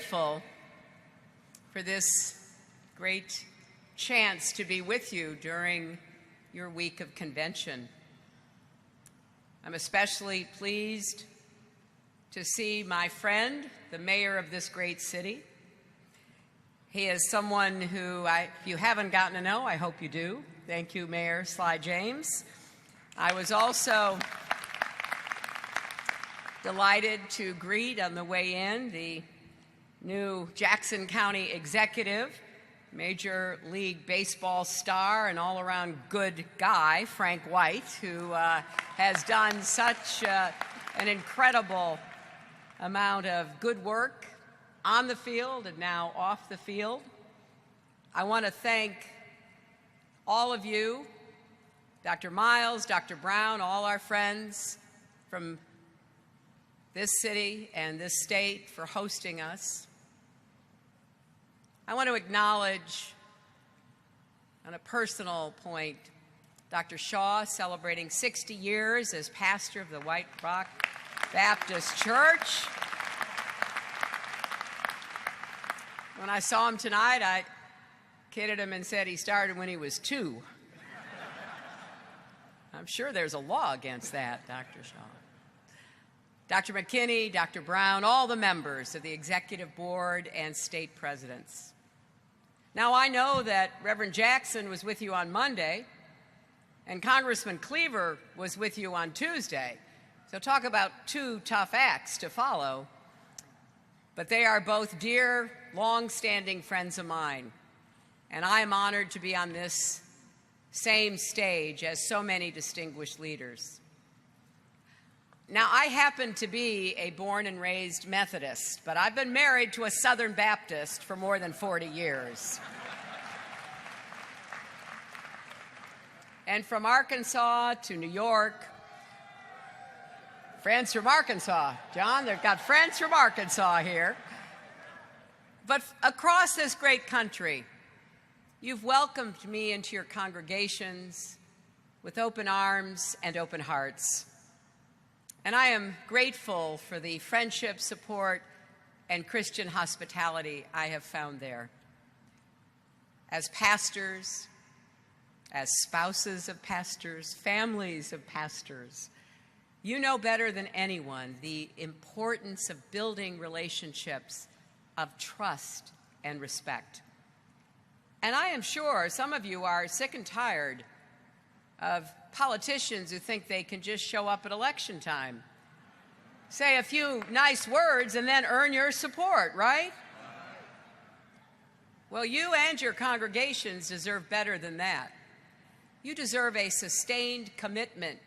grateful for this great chance to be with you during your week of convention. I'm especially pleased to see my friend, the mayor of this great city. He is someone who, if you haven't gotten to know, I hope you do. Thank you, Mayor Sly James. I was also delighted to greet on the way in the new Jackson County executive, Major League Baseball star and all-around good guy, Frank White, who has done such an incredible amount of good work on the field and now off the field. I want to thank all of you, Dr. Miles, Dr. Brown, all our friends from this city and this state for hosting us. I want to acknowledge, on a personal point, Dr. Shaw celebrating 60 years as pastor of the White Rock Baptist Church. When I saw him tonight, I kidded him and said he started when he was 2. I'm sure there's a law against that, Dr. Shaw. Dr. McKinney, Dr. Brown, all the members of the executive board and state presidents. Now, I know that Reverend Jackson was with you on Monday, and Congressman Cleaver was with you on Tuesday. So talk about 2 tough acts to follow. But they are both dear, long-standing friends of mine, and I am honored to be on this same stage as so many distinguished leaders. Now, I happen to be a born and raised Methodist, but I've been married to a Southern Baptist for more than 40 years. And from Arkansas to New York, friends from Arkansas. John, they've got friends from Arkansas here. But across this great country, you've welcomed me into your congregations with open arms and open hearts. And I am grateful for the friendship, support, and Christian hospitality I have found there. As pastors, as spouses of pastors, families of pastors, you know better than anyone the importance of building relationships of trust and respect. And I am sure some of you are sick and tired of politicians who think they can just show up at election time, say a few nice words, and then earn your support, right? Well, you and your congregations deserve better than that. You deserve a sustained commitment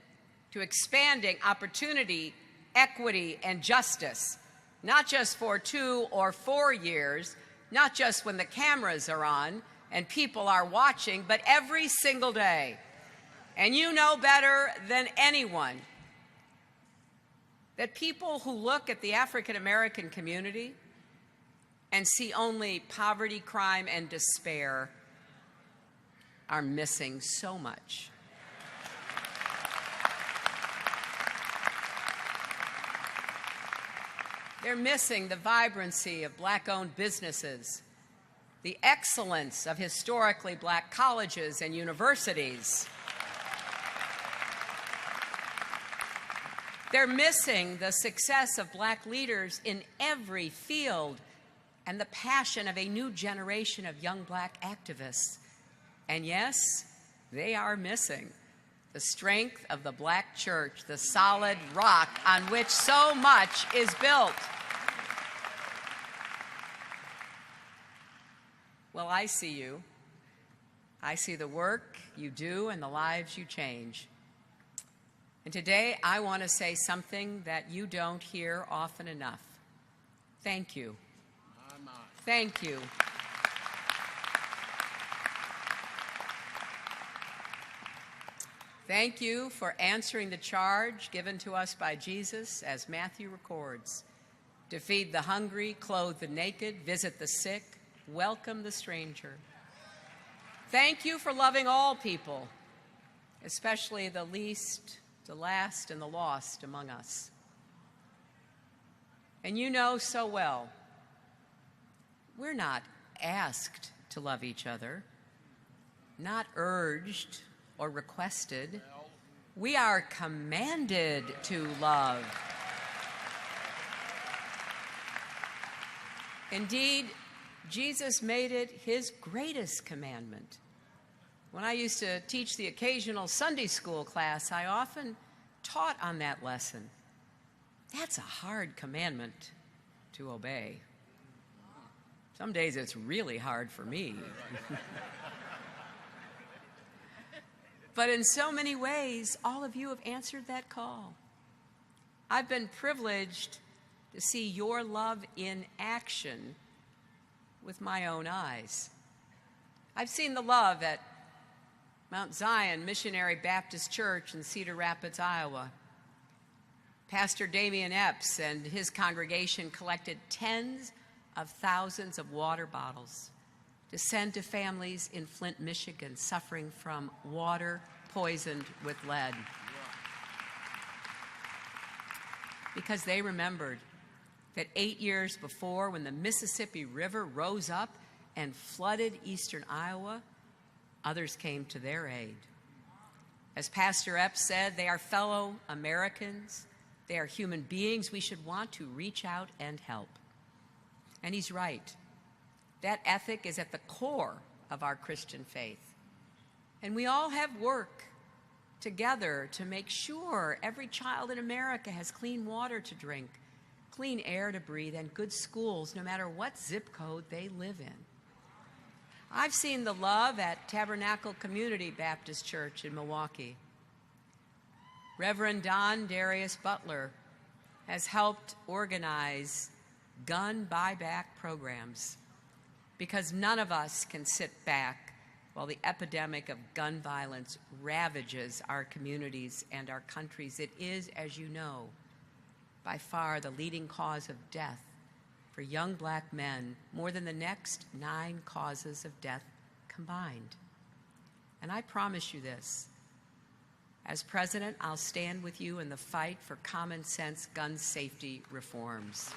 to expanding opportunity, equity, and justice, not just for 2 or 4 years, not just when the cameras are on and people are watching, but every single day. And you know better than anyone that people who look at the African American community and see only poverty, crime, and despair are missing so much. They're missing the vibrancy of Black-owned businesses, the excellence of historically Black colleges and universities. They're missing the success of Black leaders in every field and the passion of a new generation of young Black activists. And yes, they are missing the strength of the Black church, the solid rock on which so much is built. Well, I see you. I see the work you do and the lives you change. And today, I want to say something that you don't hear often enough. Thank you. Thank you. Thank you for answering the charge given to us by Jesus, as Matthew records, to feed the hungry, clothe the naked, visit the sick, welcome the stranger. Thank you for loving all people, especially the least, the last, and the lost among us. And you know so well we're not asked to love each other, not urged or requested. We are commanded to love. Indeed, Jesus made it his greatest commandment. When I used to teach the occasional Sunday school class, I often taught on that lesson. That's a hard commandment to obey. Some days it's really hard for me. But in so many ways, all of you have answered that call. I've been privileged to see your love in action with my own eyes. I've seen the love at Mount Zion Missionary Baptist Church in Cedar Rapids, Iowa. Pastor Damian Epps and his congregation collected tens of thousands of water bottles to send to families in Flint, Michigan, suffering from water poisoned with lead. Because they remembered that 8 years before, when the Mississippi River rose up and flooded eastern Iowa, others came to their aid. As Pastor Epps said, they are fellow Americans. They are human beings we should want to reach out and help. And he's right. That ethic is at the core of our Christian faith. And we all have work together to make sure every child in America has clean water to drink, clean air to breathe, and good schools, no matter what zip code they live in. I've seen the love at Tabernacle Community Baptist Church in Milwaukee. Reverend Don Darius Butler has helped organize gun buyback programs, because none of us can sit back while the epidemic of gun violence ravages our communities and our countries. It is, as you know, by far the leading cause of death for young black men, more than the next 9 causes of death combined. And I promise you this: as president, I'll stand with you in the fight for common sense gun safety reforms.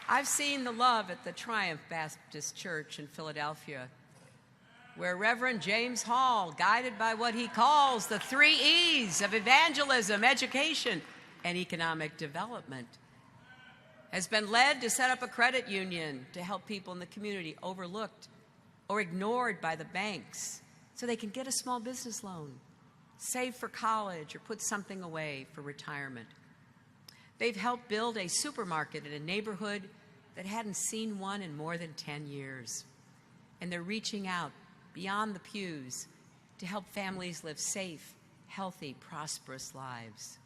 I've seen the love at the Triumph Baptist Church in Philadelphia, where Reverend James Hall, guided by what he calls the 3 E's of evangelism, education, and economic development, has been led to set up a credit union to help people in the community overlooked or ignored by the banks so they can get a small business loan, save for college, or put something away for retirement. They've helped build a supermarket in a neighborhood that hadn't seen one in more than 10 years. And they're reaching out beyond the pews to help families live safe, healthy, prosperous lives.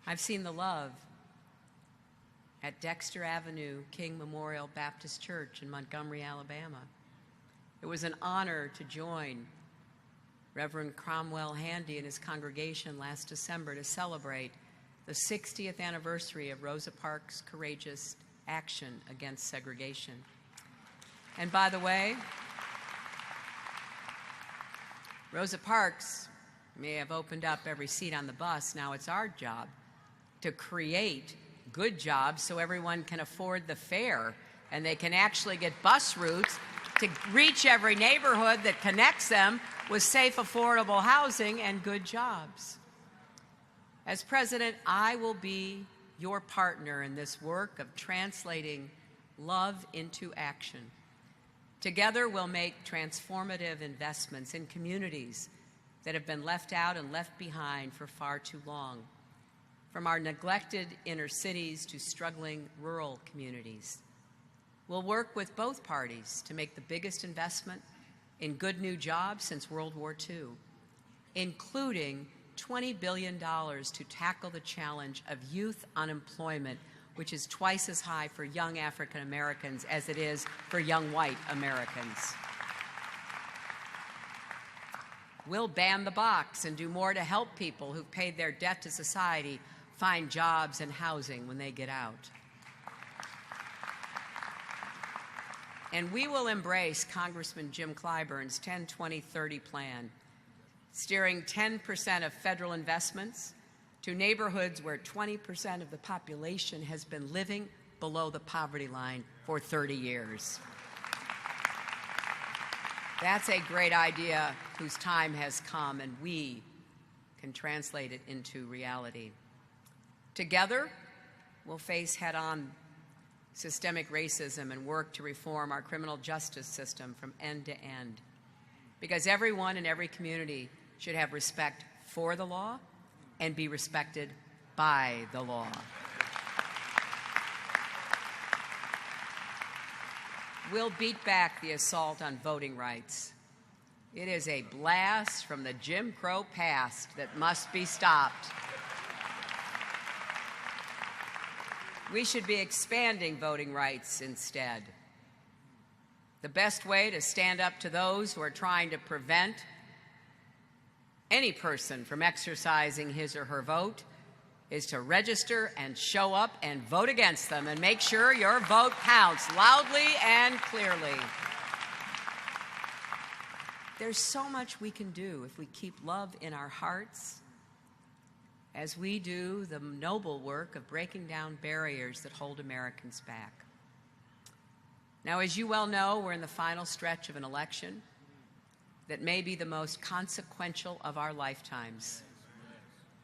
I've seen the love at Dexter Avenue King Memorial Baptist Church in Montgomery, Alabama. It was an honor to join Reverend Cromwell Handy and his congregation last December to celebrate the 60th anniversary of Rosa Parks' courageous action against segregation. And by the way, Rosa Parks may have opened up every seat on the bus. Now it's our job to create good jobs so everyone can afford the fare and they can actually get bus routes to reach every neighborhood that connects them with safe, affordable housing and good jobs. As president, I will be your partner in this work of translating love into action. Together, we'll make transformative investments in communities that have been left out and left behind for far too long, from our neglected inner cities to struggling rural communities. We'll work with both parties to make the biggest investment in good new jobs since World War II, including $20 billion to tackle the challenge of youth unemployment, which is twice as high for young African Americans as it is for young white Americans. We'll ban the box and do more to help people who've paid their debt to society find jobs and housing when they get out. And we will embrace Congressman Jim Clyburn's 10-20-30 plan, steering 10% of federal investments to neighborhoods where 20% of the population has been living below the poverty line for 30 years. That's a great idea whose time has come, and we can translate it into reality. Together, we'll face head-on systemic racism and work to reform our criminal justice system from end to end. Because everyone in every community should have respect for the law and be respected by the law. We'll beat back the assault on voting rights. It is a blast from the Jim Crow past that must be stopped. We should be expanding voting rights instead. The best way to stand up to those who are trying to prevent any person from exercising his or her vote is to register and show up and vote against them and make sure your vote counts loudly and clearly. There's so much we can do if we keep love in our hearts as we do the noble work of breaking down barriers that hold Americans back. Now, as you well know, we're in the final stretch of an election that may be the most consequential of our lifetimes.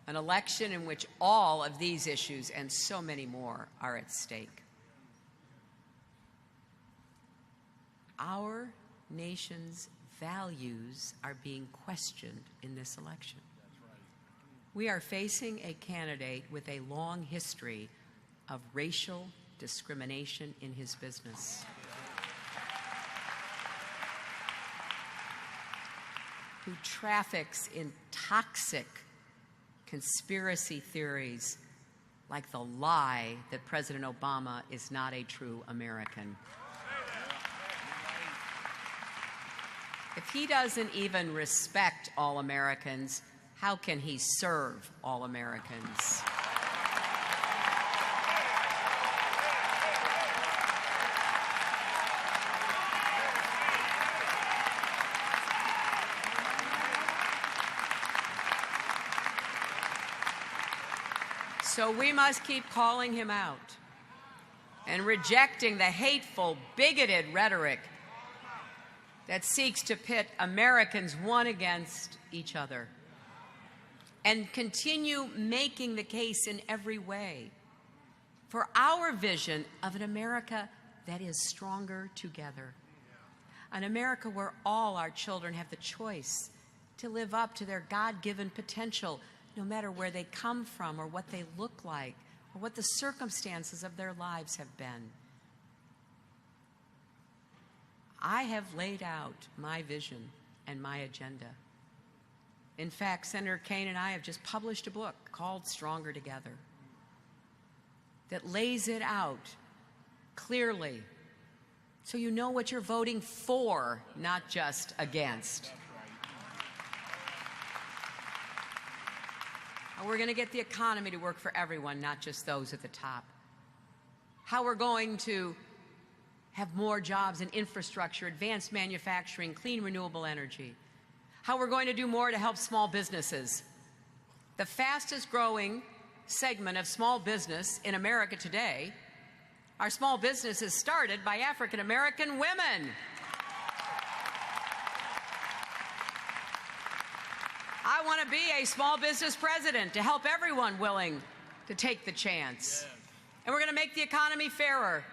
An election in which all of these issues and so many more are at stake. Our nation's values are being questioned in this election. We are facing a candidate with a long history of racial discrimination in his business, who traffics in toxic conspiracy theories like the lie that President Obama is not a true American. If he doesn't even respect all Americans, how can he serve all Americans? So we must keep calling him out and rejecting the hateful, bigoted rhetoric that seeks to pit Americans one against each other, and continue making the case in every way for our vision of an America that is stronger together, an America where all our children have the choice to live up to their God-given potential, no matter where they come from or what they look like or what the circumstances of their lives have been. I have laid out my vision and my agenda. In fact, Senator Kaine and I have just published a book called Stronger Together that lays it out clearly so you know what you're voting for, not just against. How we're going to get the economy to work for everyone, not just those at the top. How we're going to have more jobs in infrastructure, advanced manufacturing, clean renewable energy. How we're going to do more to help small businesses. The fastest growing segment of small business in America today are small businesses started by African American women. I want to be a small business president to help everyone willing to take the chance. And we're going to make the economy fairer.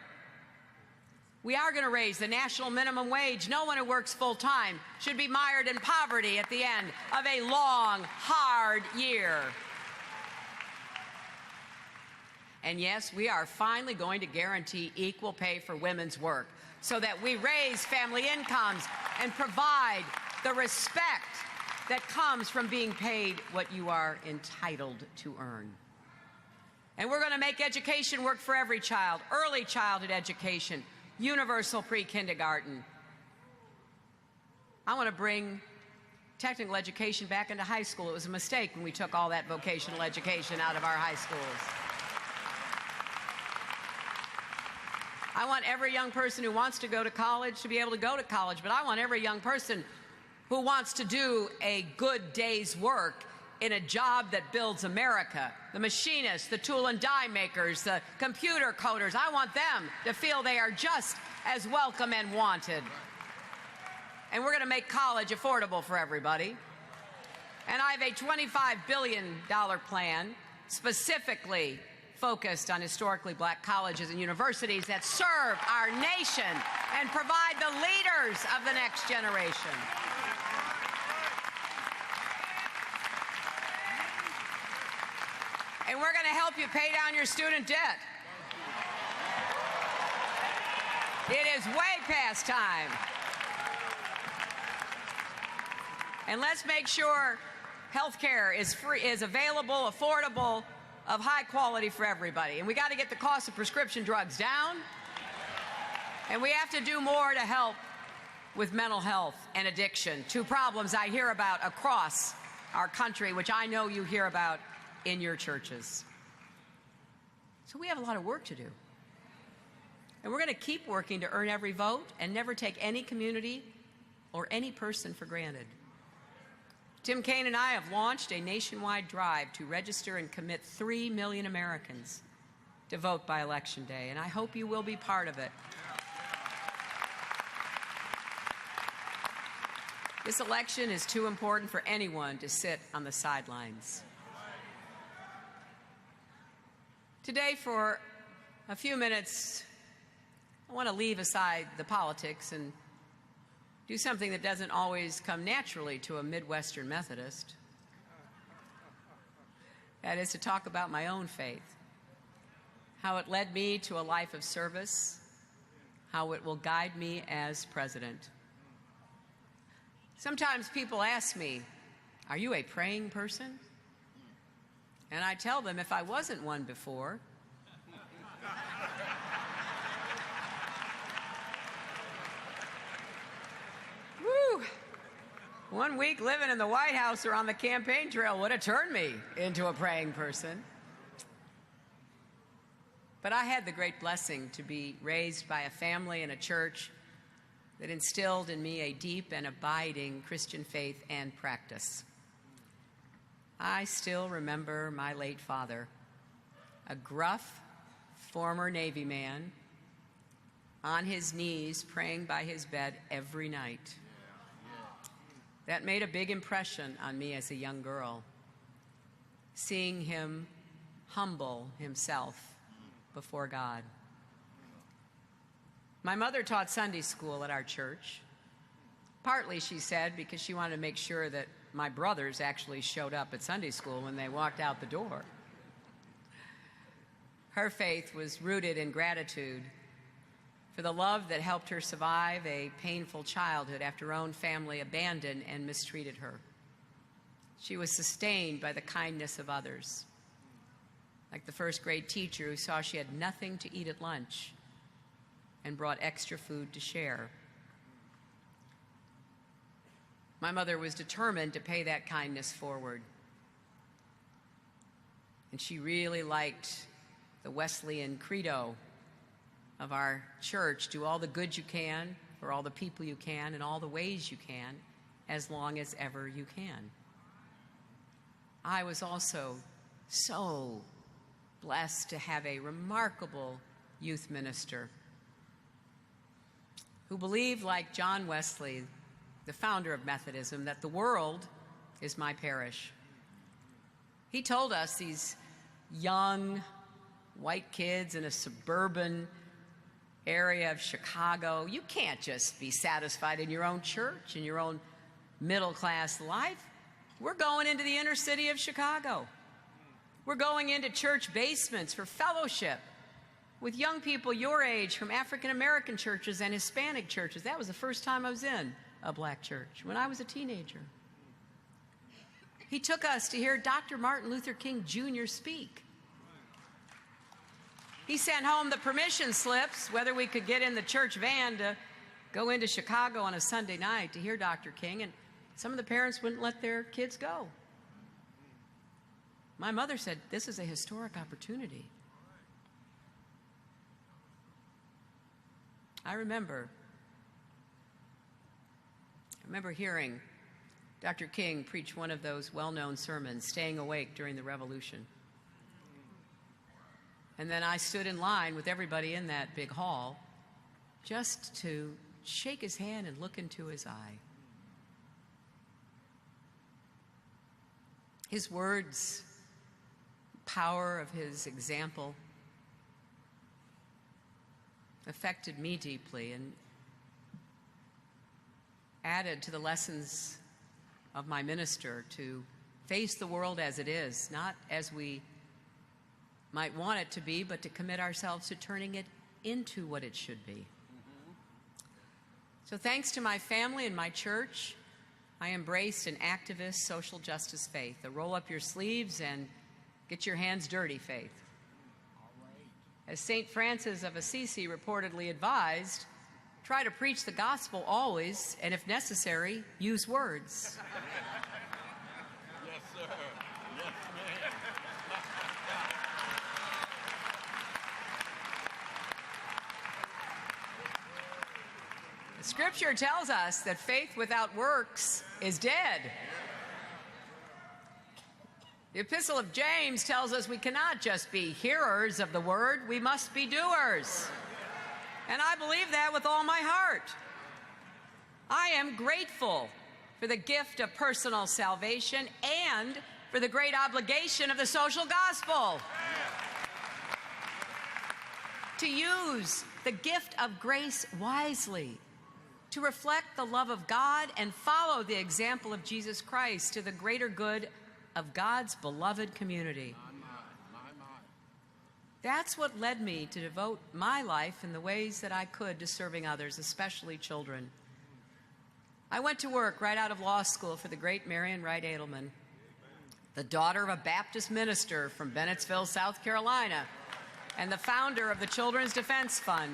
We are going to raise the national minimum wage. No one who works full-time should be mired in poverty at the end of a long, hard year. And yes, we are finally going to guarantee equal pay for women's work so that we raise family incomes and provide the respect that comes from being paid what you are entitled to earn. And we're going to make education work for every child, early childhood education, universal pre-kindergarten. I want to bring technical education back into high school. It was a mistake when we took all that vocational education out of our high schools. I want every young person who wants to go to college to be able to go to college, but I want every young person who wants to do a good day's work in a job that builds America. The machinists, the tool and die makers, the computer coders, I want them to feel they are just as welcome and wanted. And we're going to make college affordable for everybody. And I have a $25 billion plan specifically focused on historically black colleges and universities that serve our nation and provide the leaders of the next generation. And we're going to help you pay down your student debt. It is way past time. And let's make sure health care is free, is available, affordable, of high quality for everybody. And we got to get the cost of prescription drugs down. And we have to do more to help with mental health and addiction, two problems I hear about across our country, which I know you hear about in your churches. So we have a lot of work to do. And we're going to keep working to earn every vote and never take any community or any person for granted. Tim Kaine and I have launched a nationwide drive to register and commit 3 million Americans to vote by Election Day, and I hope you will be part of it. This election is too important for anyone to sit on the sidelines. Today, for a few minutes, I want to leave aside the politics and do something that doesn't always come naturally to a Midwestern Methodist. That is to talk about my own faith, how it led me to a life of service, how it will guide me as president. Sometimes people ask me, "Are you a praying person?" And I tell them, if I wasn't one before, woo, 1 week living in the White House or on the campaign trail would have turned me into a praying person. But I had the great blessing to be raised by a family and a church that instilled in me a deep and abiding Christian faith and practice. I still remember my late father, a gruff former Navy man, on his knees praying by his bed every night. That made a big impression on me as a young girl, seeing him humble himself before God. My mother taught Sunday school at our church, partly, she said, because she wanted to make sure that my brothers actually showed up at Sunday school when they walked out the door. Her faith was rooted in gratitude for the love that helped her survive a painful childhood after her own family abandoned and mistreated her. She was sustained by the kindness of others, like the first grade teacher who saw she had nothing to eat at lunch and brought extra food to share. My mother was determined to pay that kindness forward. And she really liked the Wesleyan credo of our church: do all the good you can for all the people you can in all the ways you can, as long as ever you can. I was also so blessed to have a remarkable youth minister who believed, like John Wesley, the founder of Methodism, that the world is my parish. He told us, these young white kids in a suburban area of Chicago, you can't just be satisfied in your own church, in your own middle-class life. We're going into the inner city of Chicago. We're going into church basements for fellowship with young people your age from African-American churches and Hispanic churches. That was the first time I was in a black church, when I was a teenager. He took us to hear Dr. Martin Luther King Jr. speak. He sent home the permission slips, whether we could get in the church van to go into Chicago on a Sunday night to hear Dr. King, and some of the parents wouldn't let their kids go. My mother said, this is a historic opportunity. I remember hearing Dr. King preached one of those well-known sermons, Staying Awake During the Revolution. And then I stood in line with everybody in that big hall just to shake his hand and look into his eye. His words, power of his example, affected me deeply and added to the lessons of my minister to face the world as it is, not as we might want it to be, but to commit ourselves to turning it into what it should be. So thanks to my family and my church, I embraced an activist social justice faith, a roll up your sleeves and get your hands dirty faith. As St. Francis of Assisi reportedly advised, try to preach the gospel always, and if necessary, use words. Yes, sir. Yes, ma'am. The scripture tells us that faith without works is dead. The Epistle of James tells us we cannot just be hearers of the word, we must be doers. And I believe that with all my heart. I am grateful for the gift of personal salvation and for the great obligation of the social gospel. To use the gift of grace wisely, to reflect the love of God and follow the example of Jesus Christ to the greater good of God's beloved community. That's what led me to devote my life in the ways that I could to serving others, especially children. I went to work right out of law school for the great Marian Wright Edelman, the daughter of a Baptist minister from Bennettsville, South Carolina, and the founder of the Children's Defense Fund.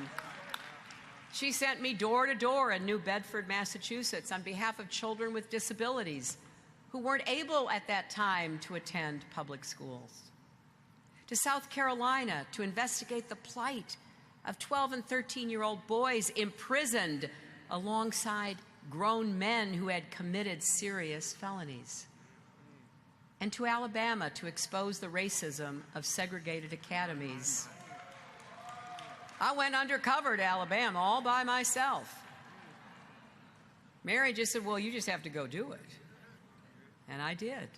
She sent me door to door in New Bedford, Massachusetts, on behalf of children with disabilities who weren't able at that time to attend public schools. To South Carolina to investigate the plight of 12 and 13-year-old boys imprisoned alongside grown men who had committed serious felonies. And to Alabama to expose the racism of segregated academies. I went undercover to Alabama all by myself. Mary just said, well, you just have to go do it. And I did.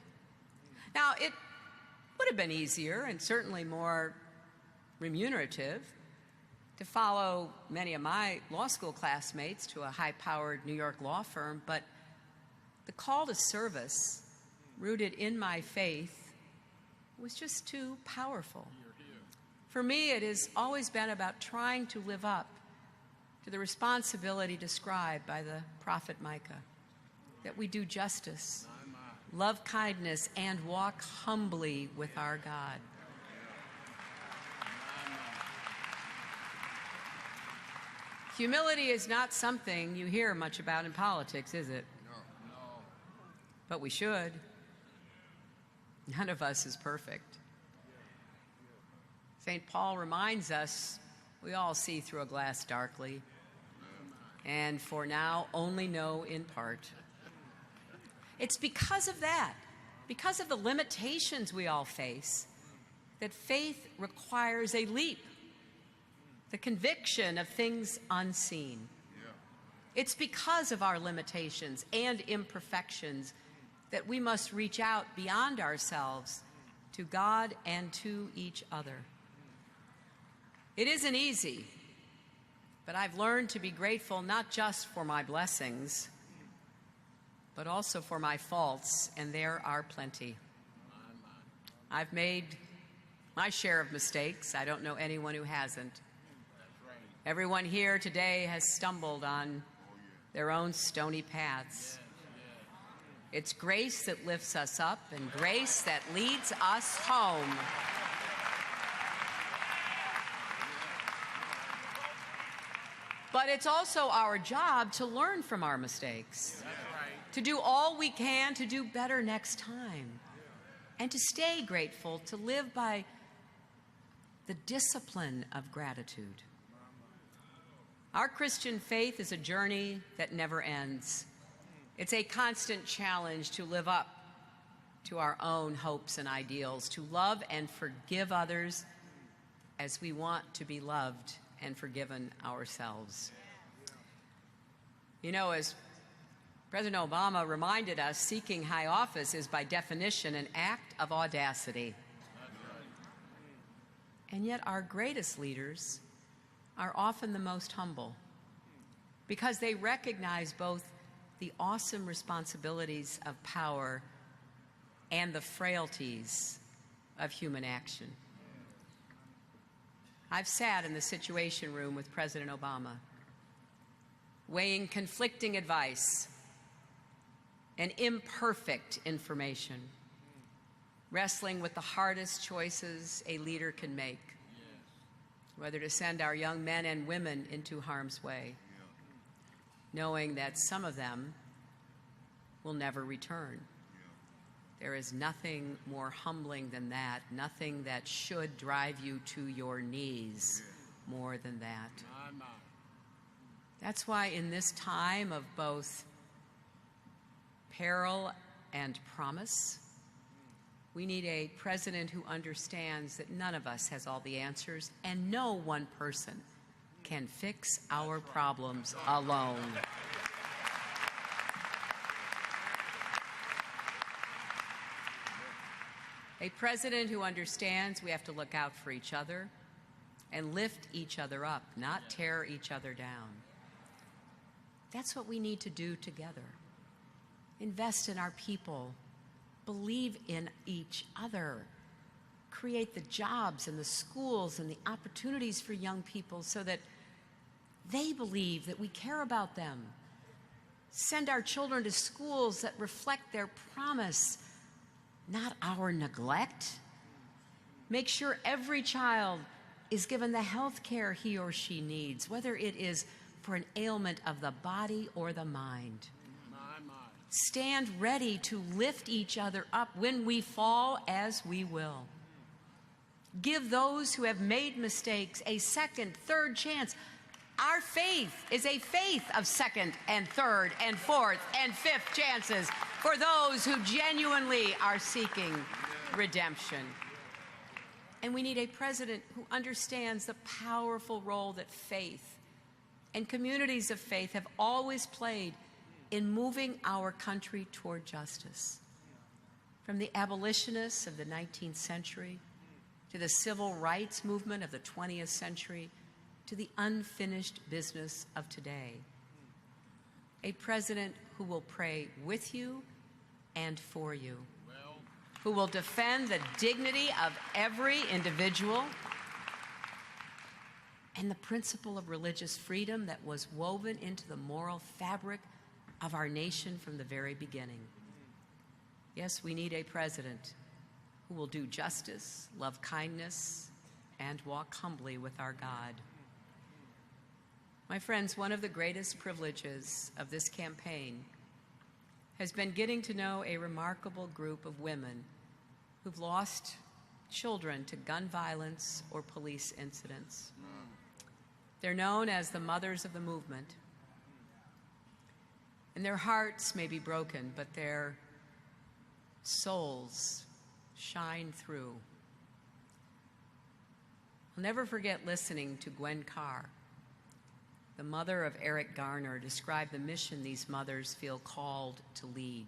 Now, it would have been easier and certainly more remunerative to follow many of my law school classmates to a high-powered New York law firm, but the call to service, rooted in my faith, was just too powerful. For me, it has always been about trying to live up to the responsibility described by the prophet Micah, that we do justice, love kindness, and walk humbly with our God. Humility is not something you hear much about in politics, is it? No. But we should. None of us is perfect. St. Paul reminds us we all see through a glass darkly, and for now only know in part. It's because of that, because of the limitations we all face, that faith requires a leap, the conviction of things unseen. It's because of our limitations and imperfections that we must reach out beyond ourselves to God and to each other. It isn't easy, but I've learned to be grateful not just for my blessings, but also for my faults, and there are plenty. I've made my share of mistakes. I don't know anyone who hasn't. Everyone here today has stumbled on their own stony paths. It's grace that lifts us up and grace that leads us home. But it's also our job to learn from our mistakes, to do all we can to do better next time, and to stay grateful, to live by the discipline of gratitude. Our Christian faith is a journey that never ends. It's a constant challenge to live up to our own hopes and ideals, to love and forgive others as we want to be loved and forgiven ourselves. You know, as President Obama reminded us, seeking high office is by definition an act of audacity. And yet our greatest leaders are often the most humble because they recognize both the awesome responsibilities of power and the frailties of human action. I've sat in the Situation Room with President Obama, weighing conflicting advice and imperfect information, wrestling with the hardest choices a leader can make, whether to send our young men and women into harm's way, knowing that some of them will never return. There is nothing more humbling than that, nothing that should drive you to your knees more than that. That's why in this time of both peril and promise, we need a president who understands that none of us has all the answers and no one person can fix our problems alone. A president who understands we have to look out for each other and lift each other up, not tear each other down. That's what we need to do together. Invest in our people. Believe in each other. Create the jobs and the schools and the opportunities for young people so that they believe that we care about them. Send our children to schools that reflect their promise, not our neglect. Make sure every child is given the health care he or she needs, whether it is for an ailment of the body or the mind. Stand ready to lift each other up when we fall, as we will. Give those who have made mistakes a second, third chance. Our faith is a faith of second and third and fourth and fifth chances for those who genuinely are seeking redemption. And we need a president who understands the powerful role that faith and communities of faith have always played in moving our country toward justice. From the abolitionists of the 19th century to the civil rights movement of the 20th century to the unfinished business of today. A president who will pray with you and for you, who will defend the dignity of every individual and the principle of religious freedom that was woven into the moral fabric of our nation from the very beginning. Yes, we need a president who will do justice, love kindness, and walk humbly with our God. My friends, one of the greatest privileges of this campaign has been getting to know a remarkable group of women who've lost children to gun violence or police incidents. They're known as the Mothers of the Movement. And their hearts may be broken, but their souls shine through. I'll never forget listening to Gwen Carr, the mother of Eric Garner, describe the mission these mothers feel called to lead.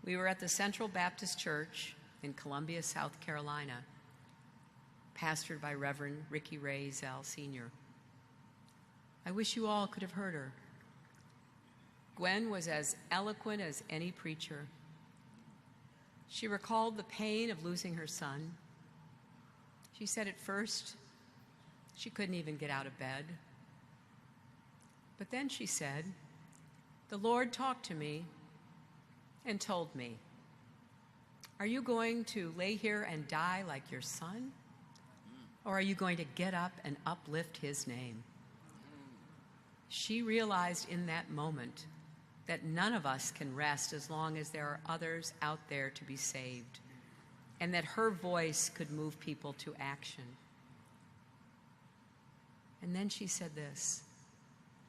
We were at the Central Baptist Church in Columbia, South Carolina, pastored by Reverend Ricky Ray Zell Sr. I wish you all could have heard her. Gwen was as eloquent as any preacher. She recalled the pain of losing her son. She said at first she couldn't even get out of bed. But then she said, "The Lord talked to me and told me, are you going to lay here and die like your son? Or are you going to get up and uplift his name?" She realized in that moment that none of us can rest as long as there are others out there to be saved, and that her voice could move people to action. And then she said this,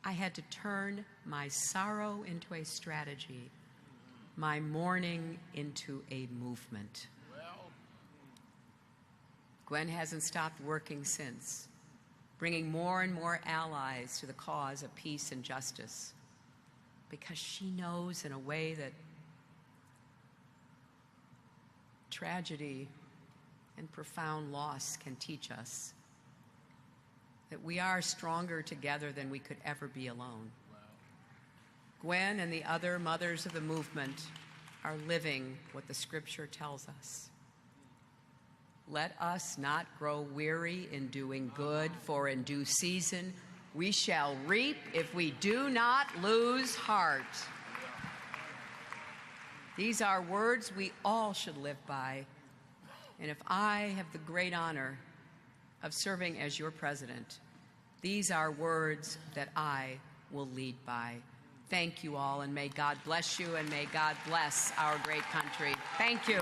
I had to turn my sorrow into a strategy, my mourning into a movement. Well, Gwen hasn't stopped working since, bringing more and more allies to the cause of peace and justice, because she knows in a way that tragedy and profound loss can teach us that we are stronger together than we could ever be alone. Gwen and the other mothers of the movement are living what the scripture tells us. Let us not grow weary in doing good, for in due season we shall reap if we do not lose heart. These are words we all should live by. And if I have the great honor of serving as your president, these are words that I will lead by. Thank you all, and may God bless you, and may God bless our great country. Thank you.